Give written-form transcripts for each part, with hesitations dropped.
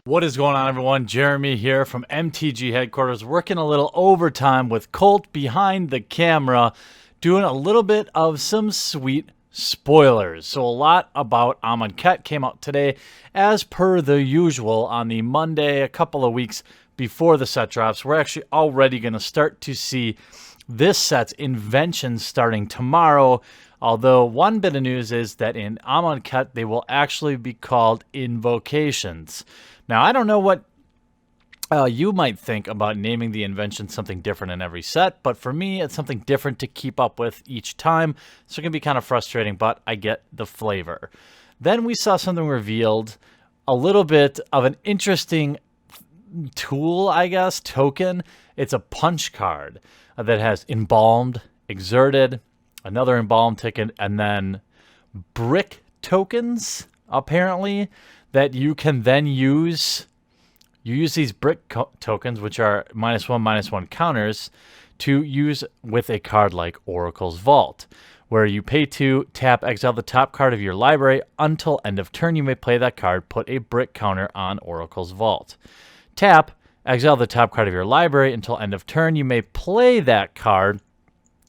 What is going on, everyone? Jeremy here from MTG headquarters, working a little overtime with Colt behind the camera, doing a little bit of some sweet spoilers. So a lot about Amonkhet came out today, as per the usual, on the Monday, a couple of weeks before the set drops. We're actually already going to start to see this set's inventions starting tomorrow. Although one bit of news is that in Amonkhet, they will actually be called invocations. Now, I don't know what you might think about naming the invention something different in every set, but for me, it's something different to keep up with each time, so it can be kind of frustrating, but I get the flavor. Then we saw something revealed, a little bit of an interesting tool, I guess, token. It's a punch card that has embalmed, exerted, another embalmed ticket, and then brick tokens, apparently, that you can then use. You use these brick tokens, which are -1/-1 counters, to use with a card like Oracle's Vault, where you pay 2, tap, exile the top card of your library. Until end of turn, you may play that card, put a brick counter on Oracle's Vault. Tap, exile the top card of your library. Until end of turn, you may play that card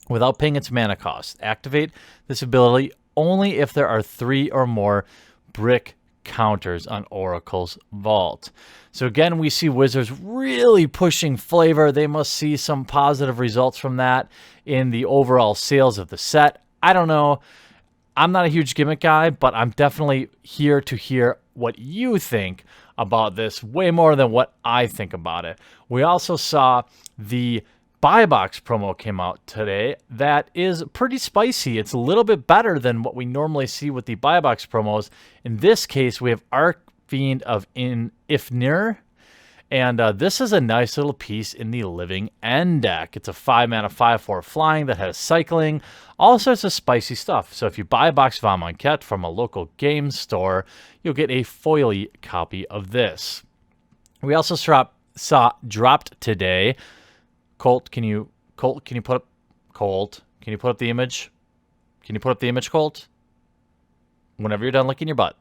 without paying its mana cost. Activate this ability only if there are 3 or more brick counters on Oracle's Vault. So again, we see Wizards really pushing flavor. They must see some positive results from that in the overall sales of the set. I don't know. I'm not a huge gimmick guy, but I'm definitely here to hear what you think about this, way more than what I think about it. We also saw the Buy Box promo came out today. That is pretty spicy. It's a little bit better than what we normally see with the Buy Box promos. In this case, we have Archfiend of Ifnir, and this is a nice little piece in the Living End deck. It's a 5-mana 5/4 flying that has cycling, all sorts of spicy stuff. So if you buy a box of Amonkhet from a local game store, you'll get a foily copy of this. We also saw dropped today. Colt, can you put up the image? Can you put up the image, Colt? Whenever you're done licking your butt.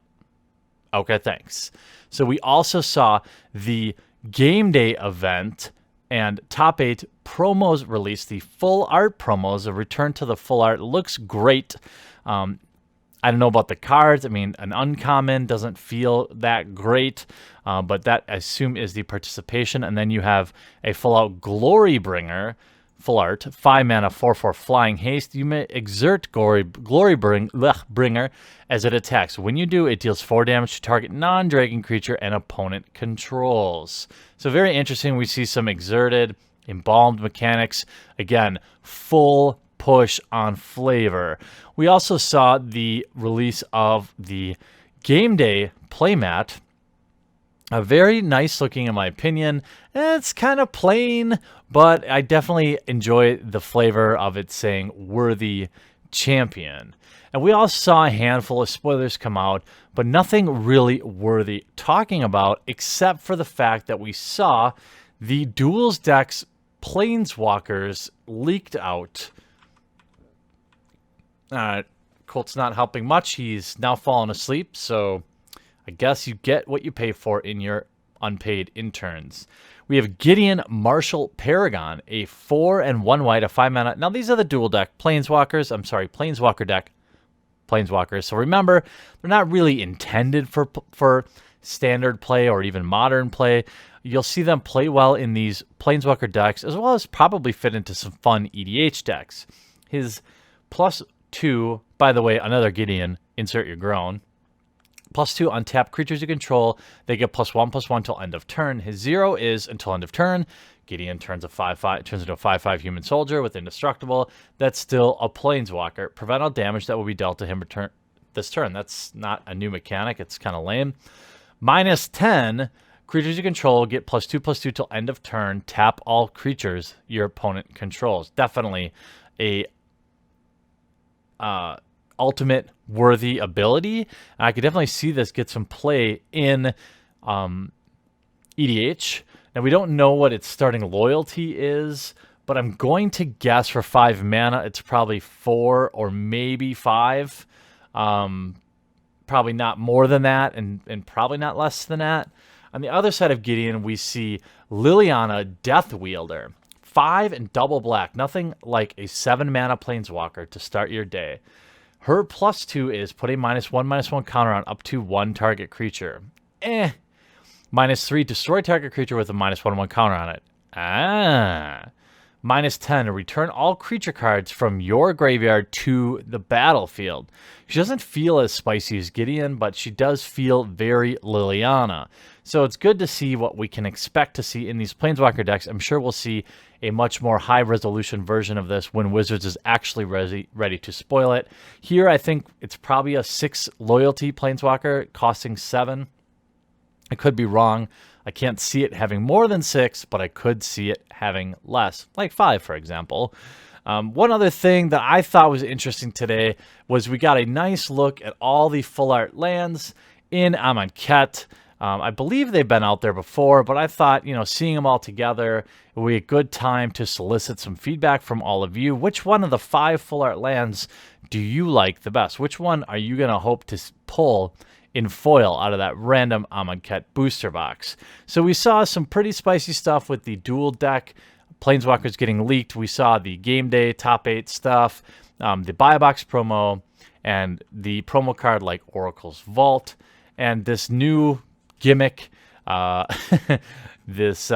Okay, thanks. So we also saw the game day event and top 8 promos released. The full art promos, a return to the full art. Looks great. I don't know about the cards. I mean, an uncommon doesn't feel that great, but that, I assume, is the participation. And then you have a full-out Glorybringer, full art, 5-mana 4/4 flying haste. You may exert Glorybringer as it attacks. When you do, it deals 4 damage to target non-dragon creature and opponent controls. So very interesting. We see some exerted, embalmed mechanics. Again, full push on flavor. We also saw the release of the game day playmat. A very nice looking, in my opinion. It's kind of plain, but I definitely enjoy the flavor of it saying worthy champion. And we also saw a handful of spoilers come out, but nothing really worthy talking about, except for the fact that we saw the Duels decks Planeswalkers leaked out. Colt's not helping much. He's now fallen asleep, so I guess you get what you pay for in your unpaid interns. We have Gideon Marshall Paragon, a 4 and 1 white, a 5-mana. Now, these are the dual deck Planeswalker deck Planeswalkers. So remember, they're not really intended for standard play or even modern play. You'll see them play well in these Planeswalker decks, as well as probably fit into some fun EDH decks. His +2, by the way, another Gideon, insert your groan. +2 on tap creatures you control. They get +1/+1 till end of turn. His 0 is until end of turn. Gideon turns into a 5/5 human soldier with indestructible. That's still a planeswalker. Prevent all damage that will be dealt to him this turn. That's not a new mechanic. It's kind of lame. -10. Creatures you control get +2/+2 till end of turn. Tap all creatures your opponent controls. Definitely a ultimate worthy ability. And I could definitely see this get some play in EDH. Now, we don't know what its starting loyalty is, but I'm going to guess for 5 mana, it's probably 4 or maybe 5. Probably not more than that, and probably not less than that. On the other side of Gideon, we see Liliana, Death Wielder. 5 and double black. Nothing like a 7-mana Planeswalker to start your day. Her +2 is put a -1/-1 counter on up to 1 target creature. -3, destroy target creature with a -1/-1 counter on it. -10, return all creature cards from your graveyard to the battlefield. She doesn't feel as spicy as Gideon, but she does feel very Liliana. So it's good to see what we can expect to see in these Planeswalker decks. I'm sure we'll see a much more high-resolution version of this when Wizards is actually ready to spoil it. Here, I think it's probably a 6 loyalty Planeswalker costing 7. I could be wrong. I can't see it having more than 6, but I could see it having less, like 5, for example. One other thing that I thought was interesting today was we got a nice look at all the full art lands in Amonkhet. I believe they've been out there before, but I thought, seeing them all together, it would be a good time to solicit some feedback from all of you. Which one of the 5 full art lands do you like the best? Which one are you going to hope to pull in foil out of that random Amonkhet booster box? So we saw some pretty spicy stuff with the dual deck Planeswalkers getting leaked. We saw the game day top 8 stuff, the buy a box promo, and the promo card like Oracle's Vault, and this new gimmick, this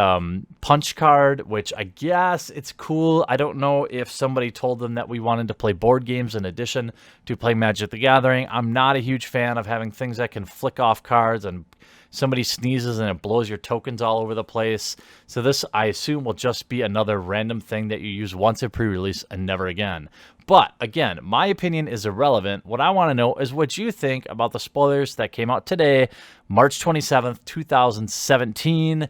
punch card, which I guess it's cool. I don't know if somebody told them that we wanted to play board games in addition to playing Magic the Gathering. I'm not a huge fan of having things that can flick off cards and somebody sneezes and it blows your tokens all over the place. So this, I assume, will just be another random thing that you use once at pre-release and never again. But again, my opinion is irrelevant. What I want to know is what you think about the spoilers that came out today, March 27th, 2017.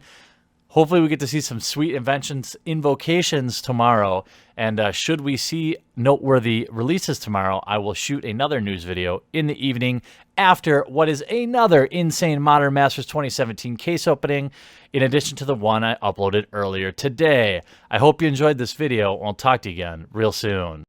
Hopefully we get to see some sweet invocations tomorrow. And should we see noteworthy releases tomorrow, I will shoot another news video in the evening after what is another insane Modern Masters 2017 case opening, in addition to the one I uploaded earlier today. I hope you enjoyed this video. I'll talk to you again real soon.